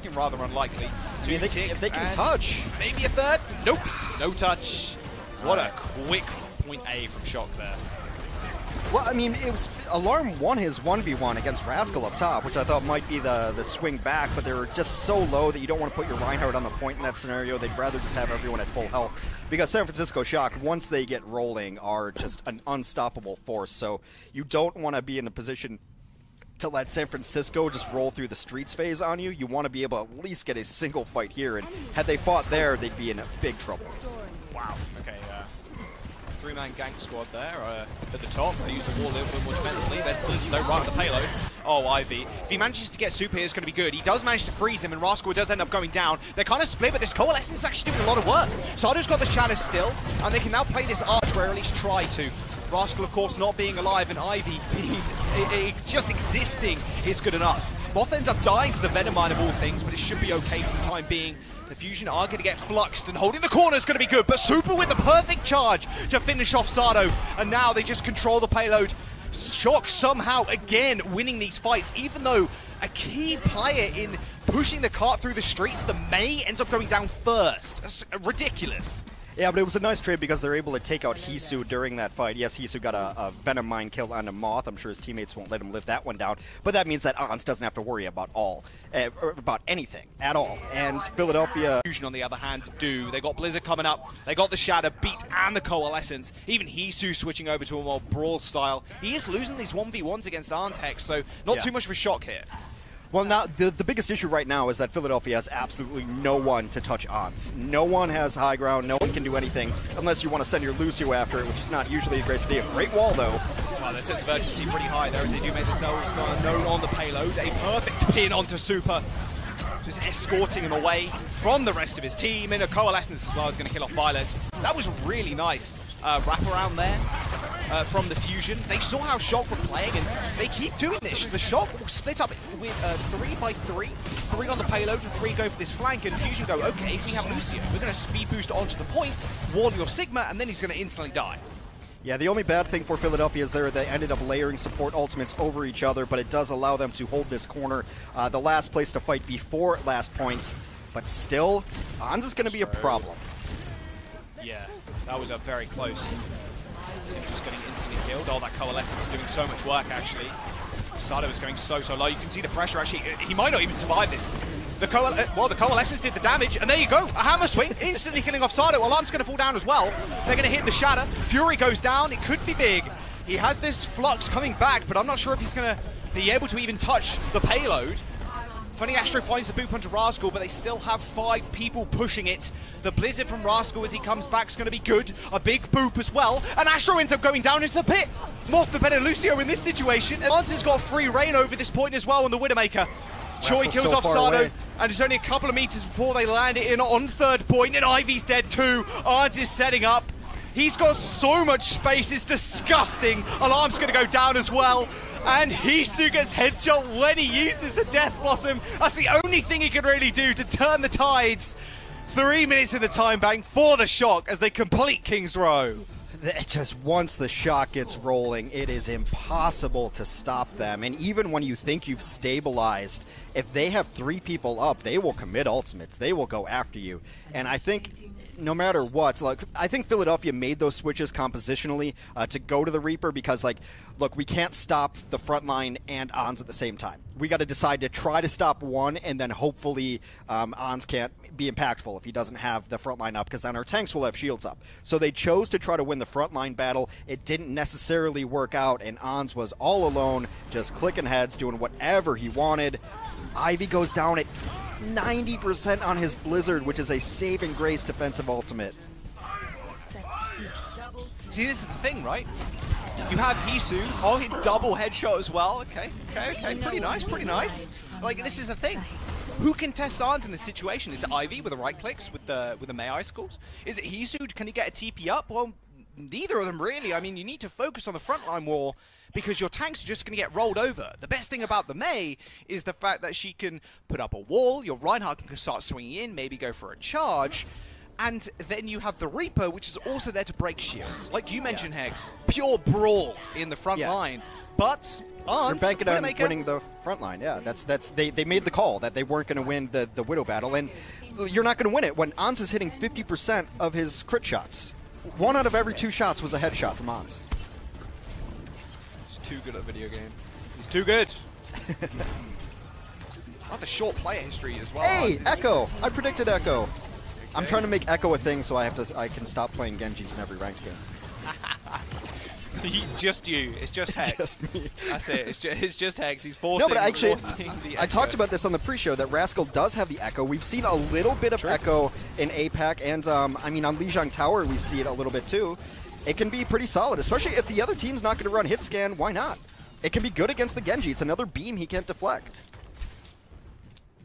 looking rather unlikely. If they can touch. Maybe a third. Nope. No touch. What a quick point A from Shock there. Well, I mean, it was Alarm won his 1v1 against Rascal up top, which I thought might be the swing back, but they were just so low that you don't want to put your Reinhardt on the point in that scenario. They'd rather just have everyone at full health, because San Francisco Shock, once they get rolling, are just an unstoppable force. So you don't want to be in a position to let San Francisco just roll through the streets phase on you. You want to be able to at least get a single fight here, and had they fought there, they'd be in big trouble. Wow. Okay. Three-man gank squad there at the top. They use the wall a little bit more defensively. They're right on the payload. Oh, Ivy. If he manages to get Super here, it's going to be good. He does manage to freeze him, and Rascal does end up going down. They're kind of split, but this Coalescence is actually doing a lot of work. Sardo's got the Shadow still, and they can now play this Arch, or at least try to. Rascal, of course, not being alive, and Ivy being just existing is good enough. Moth ends up dying to the Venomine of all things, but it should be okay for the time being. The Fusion are going to get fluxed, and holding the corner is going to be good, but Super with the perfect charge to finish off Sardo, and now they just control the payload. Shock somehow, again, winning these fights, even though a key player in pushing the cart through the streets, the Mei, ends up going down first. That's ridiculous. Yeah, but it was a nice trade because they're able to take out Hisu during that fight. Yes, Hisu got a Venom Mine kill on a Moth. I'm sure his teammates won't let him live that one down. But that means that Ons doesn't have to worry about about anything at all. And Philadelphia... Fusion, on the other hand, do. They got Blizzard coming up. They got the Shadow beat and the Coalescence. Even Hisu switching over to a more brawl style. He is losing these 1v1s against Arns Hex, so not too much of a shock here. Well, now, the biggest issue right now is that Philadelphia has absolutely no one to touch Ons. No one has high ground, no one can do anything, unless you want to send your Lucio after it, which is not usually a great idea. Great wall, though. Well, their sense of urgency pretty high there, as they do make themselves known on the payload. A perfect pin onto Super, just escorting him away from the rest of his team. And a Coalescence as well is going to kill off Violet. That was really nice. Wraparound there from the Fusion. They saw how Shock were playing, and they keep doing this. The Shock will split up with 3x3, 3 on the payload, and 3 go for this flank, and Fusion go, okay, if we have Lucio, we're going to speed boost onto the point, wall your Sigma, and then he's going to instantly die. Yeah, the only bad thing for Philadelphia is they ended up layering support ultimates over each other, but it does allow them to hold this corner. The last place to fight before last point, but still, Ons is going to be a problem. Yeah, that was very close. Just getting instantly killed. Oh, that Coalescence is doing so much work, actually. Sardo is going so low. You can see the pressure, actually. He might not even survive this. The Coalescence did the damage, and there you go. A hammer swing, instantly killing off Sardo. Alarm's going to fall down as well. They're going to hit the Shatter. Fury goes down. It could be big. He has this Flux coming back, but I'm not sure if he's going to be able to even touch the payload. Funny Astro finds the boop onto Rascal, but they still have 5 people pushing it. The Blizzard from Rascal as he comes back is going to be good. A big boop as well. And Astro ends up going down into the pit. Moth the better Lucio in this situation. And Lance has got free reign over this point as well on the Widowmaker. Choi kills off Sardo, and it's only a couple of meters before they land it in on third point, and Ivy's dead too. Arns is setting up. He's got so much space, it's disgusting. Alarm's going to go down as well. And Hisu gets headshot when he uses the Death Blossom. That's the only thing he can really do to turn the tides. 3 minutes in the time bank for the Shock as they complete King's Row. Just once the Shock gets rolling, it is impossible to stop them. And even when you think you've stabilized, if they have 3 people up, they will commit ultimates. They will go after you. And I think no matter what, like, I think Philadelphia made those switches compositionally to go to the Reaper because, like, look, we can't stop the front line and Ons at the same time. We got to decide to try to stop one, and then hopefully Ons can't be impactful if he doesn't have the front line up, because then our tanks will have shields up. So they chose to try to win the front line battle. It didn't necessarily work out, and Ons was all alone, just clicking heads, doing whatever he wanted. Ivy goes down at 90% on his Blizzard, which is a saving grace defensive ultimate. See, this is the thing, right? You have Hisu, oh, he double headshot as well. Okay, pretty nice. Like, this is the thing. Who can test Arns in this situation? Is it Ivy with the right clicks with the Mei icicles? Is it Hisu? Can he get a TP up? Well, neither of them really. I mean, you need to focus on the frontline war because your tanks are just going to get rolled over. The best thing about the Mei is the fact that she can put up a wall, your Reinhardt can start swinging in, maybe go for a charge, and then you have the Reaper, which is also there to break shields. Like you mentioned, Hex, pure brawl in the front line. but Arns, they're banking on Widowmaker. winning the front line. Yeah, they made the call that they weren't going to win the Widow battle, and you're not going to win it when Arns is hitting 50% of his crit shots. 1 out of every 2 shots was a headshot from Arns. He's too good at video game. He's too good. Rather short player history as well. Hey, Echo! I predicted Echo. Okay. I'm trying to make Echo a thing so I can stop playing Genjis in every ranked game. Just you. It's just Hex. Just me. That's it. It's just Hex. He's forcing. No, but actually, the I talked about this on the pre-show that Rascal does have the Echo. We've seen a little bit of Echo in APAC, and I mean on Lijiang Tower we see it a little bit too. It can be pretty solid, especially if the other team's not going to run hit scan. Why not? It can be good against the Genji. It's another beam he can't deflect.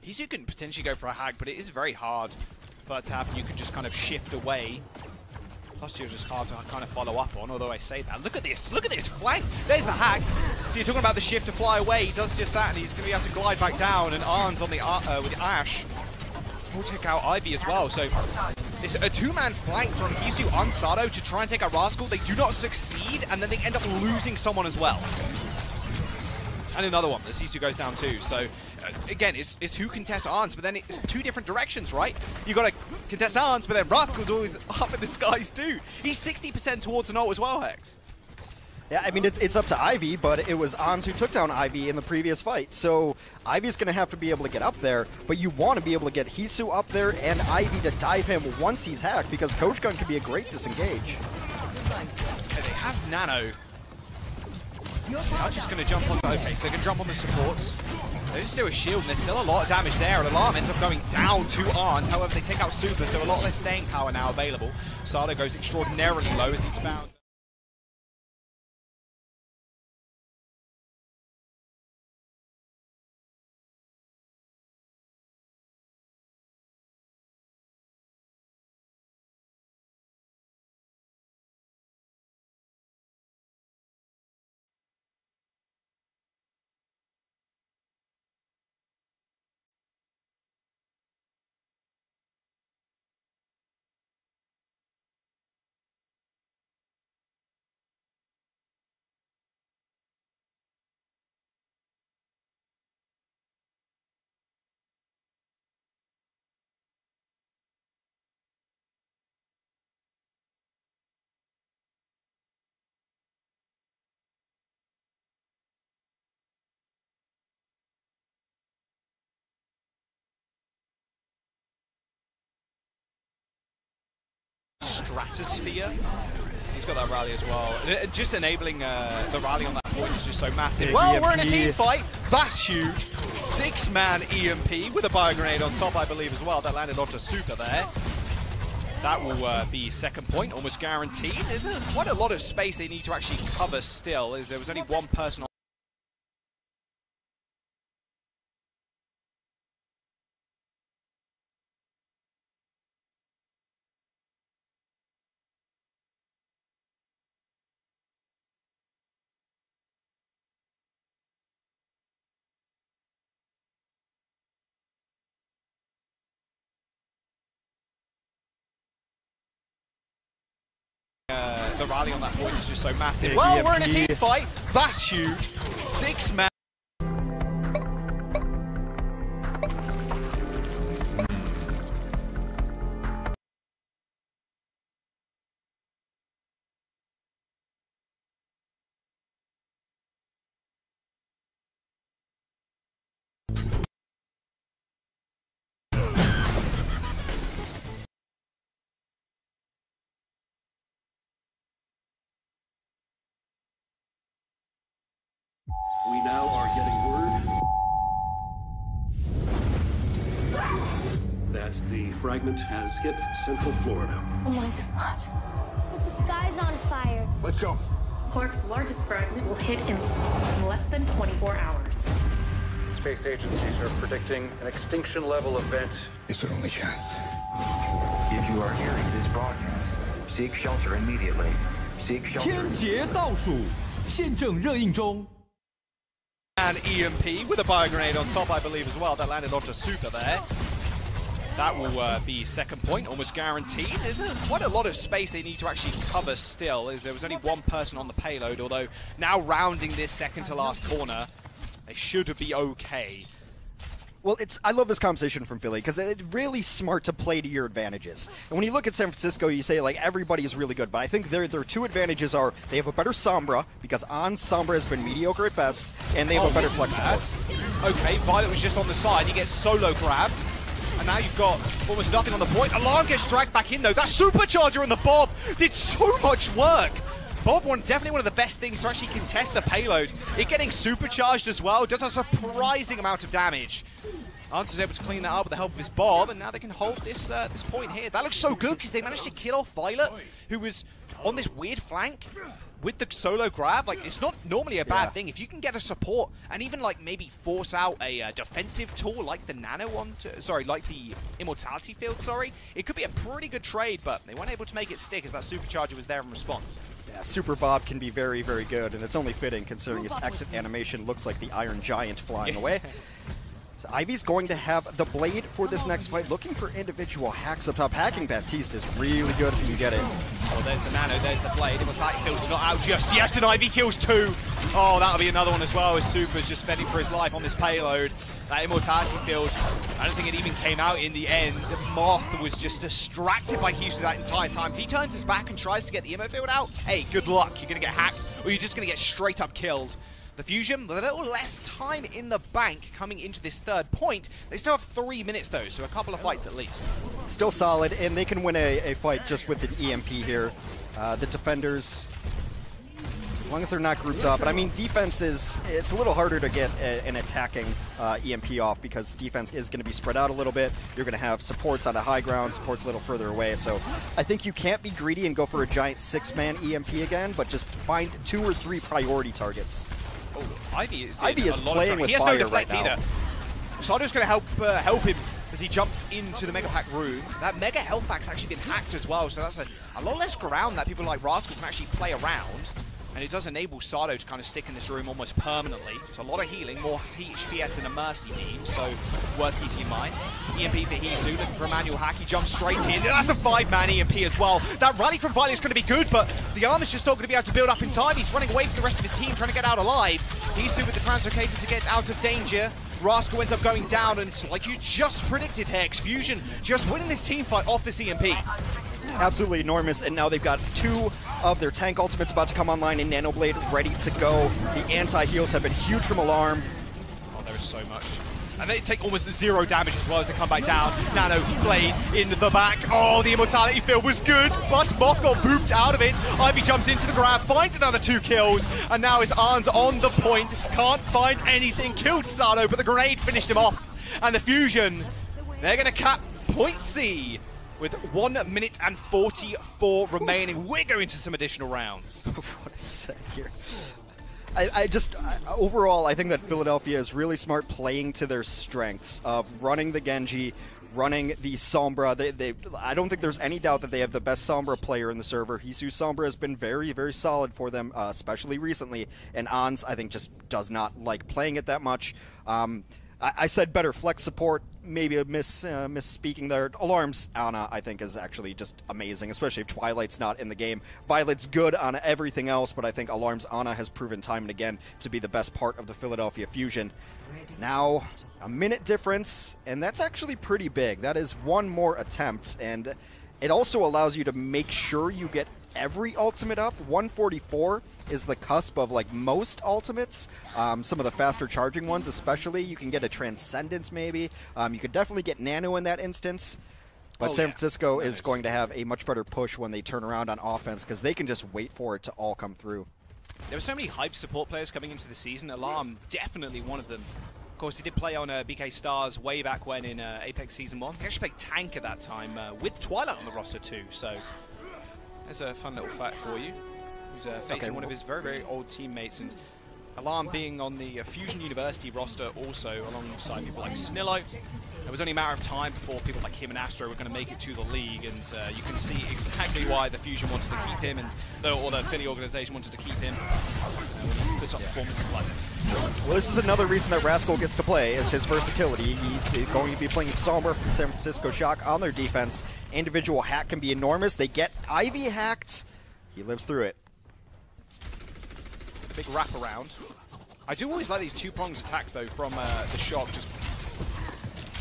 Hisu can potentially go for a hack, but it is very hard for that to happen. You can just kind of shift away. Plus, you're just hard to kind of follow up on, although I say that. Look at this flank. There's the hack. So you're talking about the shift to fly away. He does just that, and he's going to be able to glide back down, and Arns on the with Ash will take out Ivy as well. So it's a 2-man flank from Hisu on Sado to try and take out Rascal. They do not succeed, and then they end up losing someone as well. And another one, the Sisu goes down too. So again, it's who contests Arns, but then it's 2 different directions, right? You got to contest Arns, but then Rascal's always up in the skies too. He's 60% towards an ult as well, Hex. Yeah, I mean, it's up to Ivy, but it was Arns who took down Ivy in the previous fight. So Ivy's going to have to be able to get up there, but you want to be able to get Hisu up there and Ivy to dive him once he's hacked, because Coach Gun can be a great disengage. Okay, they have Nano. They're just going to jump on the okay, so they can jump on the supports. There's still a shield, and there's still a lot of damage there. Alarm ends up going down to Arns. However, they take out Super, so a lot less staying power now available. Sado goes extraordinarily low as he's found. Stratosphere. He's got that rally as well. And just enabling the rally on that point is just so massive. Big well, EMP. we're in a team fight. That's huge. 6-man EMP with a bio grenade on top, I believe, as well. That landed onto Super there. That will be second point, almost guaranteed. There's quite a lot of space they need to actually cover still. There was only one person on the rally on that point is just so massive. Big Well, EMP. we're in a team fight. That's huge. 6-man. We now are getting word that the fragment has hit Central Florida. Oh my god. But the sky's on fire. Let's go. Clark's largest fragment will hit in less than 24 hours. Space agencies are predicting an extinction level event. It's our only chance. If you are hearing this broadcast, seek shelter immediately. Seek shelter. 天劫倒数，现正热映中。 And EMP with a bio grenade on top, I believe, as well. That landed onto Super there. That will be second point, almost guaranteed. There's quite a lot of space they need to actually cover still, as there was only one person on the payload, although now rounding this second to last corner, they should be okay. Well, I love this conversation from Philly because it's really smart to play to your advantages. And when you look at San Francisco, you say, like, everybody is really good. But I think their two advantages are they have a better Sombra, because Sombra has been mediocre at best, and they have a better flex support. Okay, Violet was just on the side. He gets solo grabbed. And now you've got almost nothing on the point. Alarm gets dragged back in, though. That supercharger on the Bob did so much work. Bob definitely one of the best things to actually contest the payload. It getting supercharged as well does a surprising amount of damage. Answer's able to clean that up with the help of his Bob, and now they can hold this this point here. That looks so good because they managed to kill off Violet, who was on this weird flank with the solo grab. Like, it's not normally a bad thing. If you can get a support and even, like, maybe force out a defensive tool like the Nano one, like the Immortality Field, it could be a pretty good trade, but they weren't able to make it stick as that supercharger was there in response. Yeah, Super Bob can be very, very good, and it's only fitting considering his exit animation looks like the Iron Giant flying away. So Ivy's going to have the blade for this next fight, looking for individual hacks up top. Hacking Baptiste is really good if you can get it. Oh, there's the Nano, there's the blade. Immortality Field's not out just yet, and Ivy kills 2. Oh, that'll be another one as well, as Super's just fending for his life on this payload. That Immortality Field, I don't think it even came out in the end. Moth was just distracted by Houston that entire time. If he turns his back and tries to get the Immo Field out, hey, good luck. You're going to get hacked, or you're just going to get straight up killed. The Fusion, with a little less time in the bank coming into this third point. They still have 3 minutes, though, so a couple of fights at least. Still solid, and they can win a fight just with an EMP here. The defenders, as long as they're not grouped up. But I mean, defense it's a little harder to get an attacking EMP off because defense is going to be spread out a little bit. You're going to have supports on the high ground, supports a little further away. So I think you can't be greedy and go for a giant 6-man EMP again, but just find 2 or 3 priority targets. Oh, Ivy is playing with fire right now. He has no deflect either. Sado's going to help him as he jumps into the Mega Pack room. That Mega Health Pack's actually been hacked as well, so that's a lot less ground that people like Rascal can actually play around. And it does enable Sado to kind of stick in this room almost permanently. So a lot of healing, more HPS than a Mercy team, so worth keeping in mind. EMP for Hisu, looking for a manual hack, he jumps straight in. That's a 5-man EMP as well. That rally from Violet is going to be good, but the armor's just not going to be able to build up in time. He's running away from the rest of his team, trying to get out alive. Hisu with the translocator to get out of danger. Rascal ends up going down, and like you just predicted, Hex, Fusion just winning this team fight off this EMP. Absolutely enormous, and now they've got 2 of their tank ultimates about to come online in Nanoblade ready to go. The anti-heals have been huge from Alarm. Oh, there is so much. And they take almost 0 damage as well as they come back down. Nano, Blade in the back. Oh, the Immortality Field was good, but Moth got booped out of it. Ivy jumps into the grab, finds another 2 kills, and now his Arn's on the point. Can't find anything. Killed Sado, but the grenade finished him off. And the Fusion, they're going to cap point C with 1 minute and 44 remaining. We're going to some additional rounds. What a set here. Overall, I think that Philadelphia is really smart playing to their strengths of running the Genji, running the Sombra. I don't think there's any doubt that they have the best Sombra player in the server. Hisu Sombra has been very, very solid for them, especially recently. And Ans, I think, just does not like playing it that much. I said better flex support, maybe a misspeaking there. Alarm's Ana, I think, is actually just amazing, especially if Twilight's not in the game. Violet's good on everything else, but I think Alarm's Ana has proven time and again to be the best part of the Philadelphia Fusion. Now, a minute difference, and that's actually pretty big. That is 1 more attempt, and it also allows you to make sure you get every ultimate up. 144 is the cusp of like most ultimates. Some of the faster charging ones especially. You can get a Transcendence maybe. You could definitely get Nano in that instance. But San Francisco is going to have a much better push when they turn around on offense because they can just wait for it to all come through. There were so many hype support players coming into the season. Alarm, definitely one of them. Of course, he did play on BK Stars way back when in Apex Season 1. He actually played tank at that time with Twilight on the roster too. So there's a fun little fact for you. Who's facing one of his very, very old teammates. And Alarm being on the Fusion University roster also alongside people like Snillo. It was only a matter of time before people like him and Astro were going to make it to the league, and you can see exactly why the Fusion wanted to keep him, and or the Philly organization wanted to keep him when he puts up performances like this. Well, this is another reason that Rascal gets to play, is his versatility. He's going to be playing Somber from San Francisco Shock on their defense. Individual hack can be enormous. They get Ivy hacked. He lives through it. Big wraparound. I do always like these two prongs attacks though from the Shock, just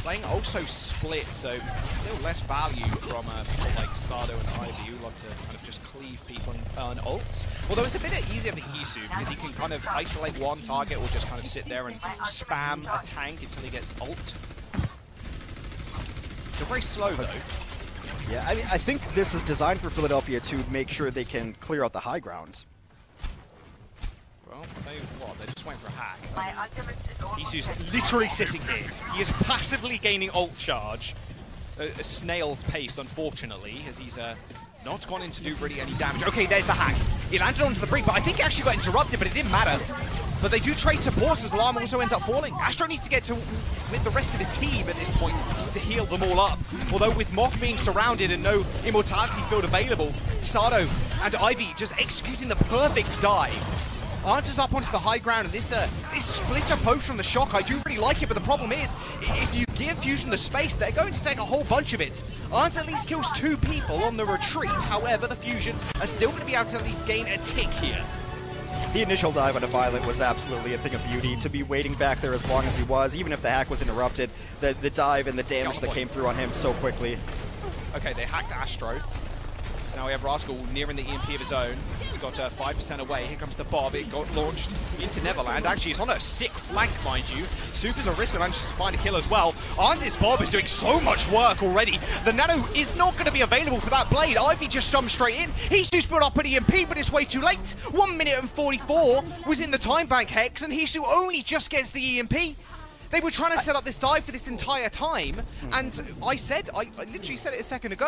playing also split, so a little less value from people like Sado and Ivy who love to kind of just cleave people on ults. Although it's a bit easier for Hisu because he can kind of isolate one target or just kind of sit there and spam a tank until he gets ult. So very slow though. Yeah, I think this is designed for Philadelphia to make sure they can clear out the high ground. Well, tell you what, they just went for a hack. He's just literally sitting here. He is passively gaining ult charge. A snail's pace, unfortunately, as he's not gone in to do really any damage. Okay, there's the hack. He landed onto the brink, but I think he actually got interrupted, but it didn't matter. But they do trade supports as Llama also ends up falling. Astro needs to get to with the rest of his team at this point to heal them all up. Although with Moth being surrounded and no immortality field available, Sado and Ivy just executing the perfect dive. Answers up onto the high ground, and this split approach from the Shock, I do really like it, but the problem is, if you give Fusion the space, they're going to take a whole bunch of it. Arns at least kills 2 people on the retreat, however, the Fusion are still going to be able to at least gain a tick here. The initial dive on a Violet was absolutely a thing of beauty. To be waiting back there as long as he was, even if the hack was interrupted, the dive and the damage that came through on him so quickly. Okay, they hacked Astro. Now we have Rascal nearing the EMP of his own. He's got 5% away. Here comes the Bob. It got launched into Neverland. Actually, it's on a sick flank, mind you. Super's Arista manages to find a kill as well. Arns' Bob is doing so much work already. The Nano is not going to be available for that blade. Ivy just jumped straight in. He's just built up an EMP, but it's way too late. 1 minute and 44 was in the time bank Hex, and Hisu only just gets the EMP. They were trying to set up this dive for this entire time, and I literally said it a second ago.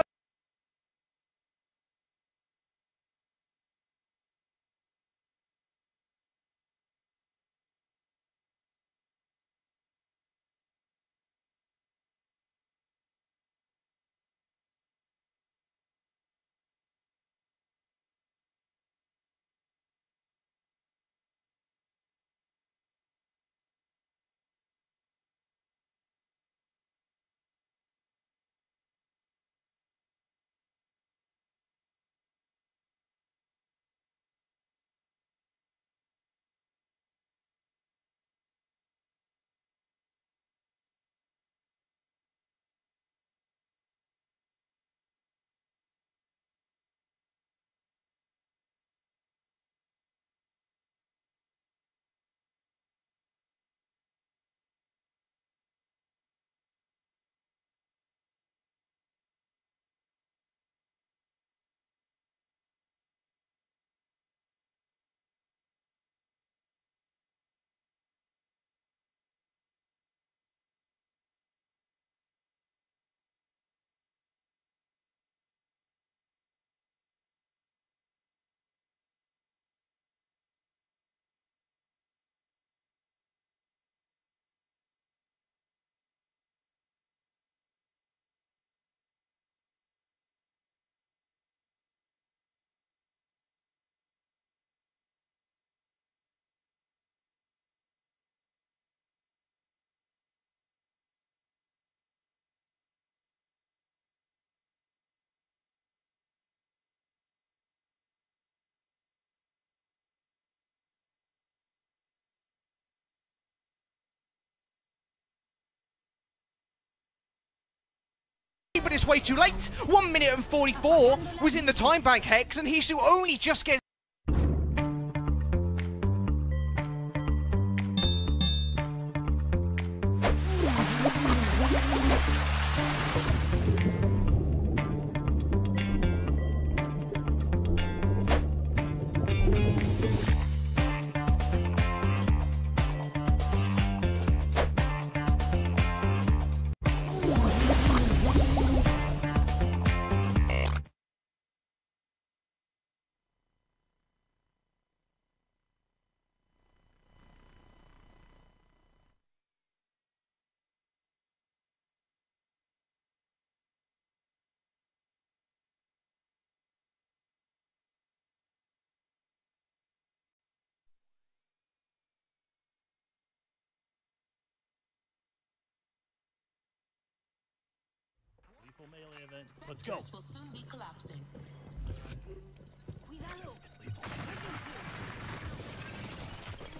But it's way too late. 1 minute and 44 was in the time bank Hex, and Hisu only just gets lethal melee event. Let's go. Will soon be collapsing.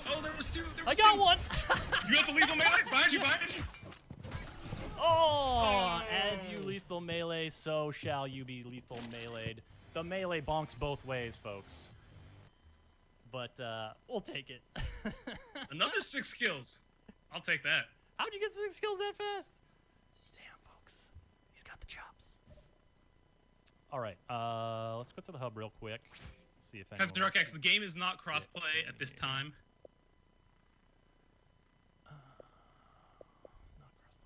Oh, there was two. I got one. You got the lethal melee? Behind you, behind you. Oh, as you lethal melee, so shall you be lethal meleeed. The melee bonks both ways, folks. But we'll take it. Another 6 kills. I'll take that. How'd you get 6 kills that fast? Damn, folks. He's got the chops. All right, let's go to the hub real quick. See if anyone... Dark X, the game is not crossplay at this time.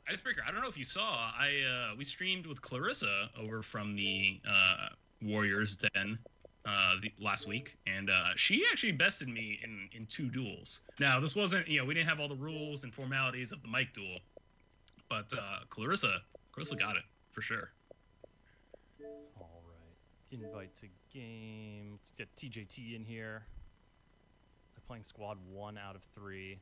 Icebreaker, I don't know if you saw, we streamed with Clarissa over from the Warriors Den last week, and she actually bested me in 2 duels. Now, this wasn't, we didn't have all the rules and formalities of the mic duel, but Clarissa got it, for sure. All right, invite to game. Let's get TJT in here. They're playing squad 1 out of 3. I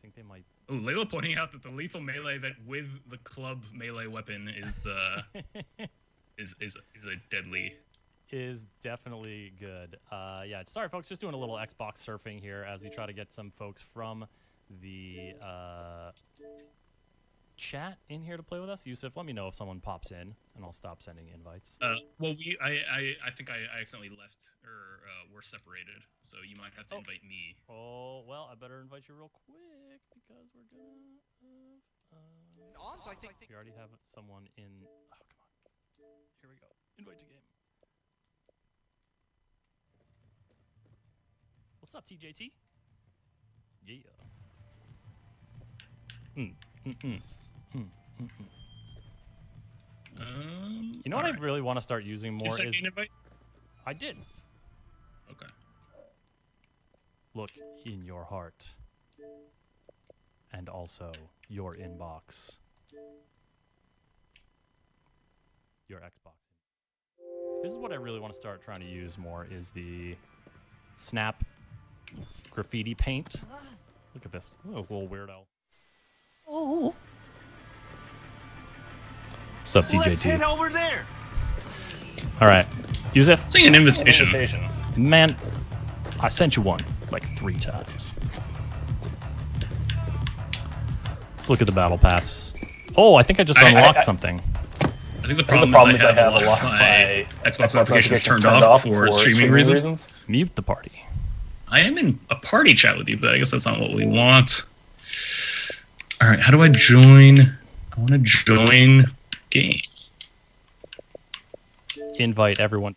think they might... Oh, Layla pointing out that the lethal melee event with the club melee weapon is the is a deadly. Is definitely good. Yeah, sorry folks, just doing a little Xbox surfing here as we try to get some folks from the chat in here to play with us. Yusuf, let me know if someone pops in, and I'll stop sending invites. Well, I think I accidentally left, or we're separated, so you might have to invite me. Oh, well, I better invite you real quick, because we're gonna I think we already have someone in. Oh, come on. Here we go. Invite to game. What's up, TJT? Yeah. You know what I really want to start using more is... I did. Okay. Look in your heart. And also your inbox. Your Xbox. This is what I really want to start trying to use more is the Snap graffiti paint. Look at this. Look at this little weirdo. Oh. What's up, TJT? Let's head over there. All right, Yusuf. Sing an invitation. Man, I sent you one like 3 times. Let's look at the battle pass. Oh, I think I just unlocked something. I think the problem is I have a lot of my Xbox notifications turned off for streaming reasons. Mute the party. I am in a party chat with you, but I guess that's not what we want. All right, how do I join? I want to join game. Invite everyone.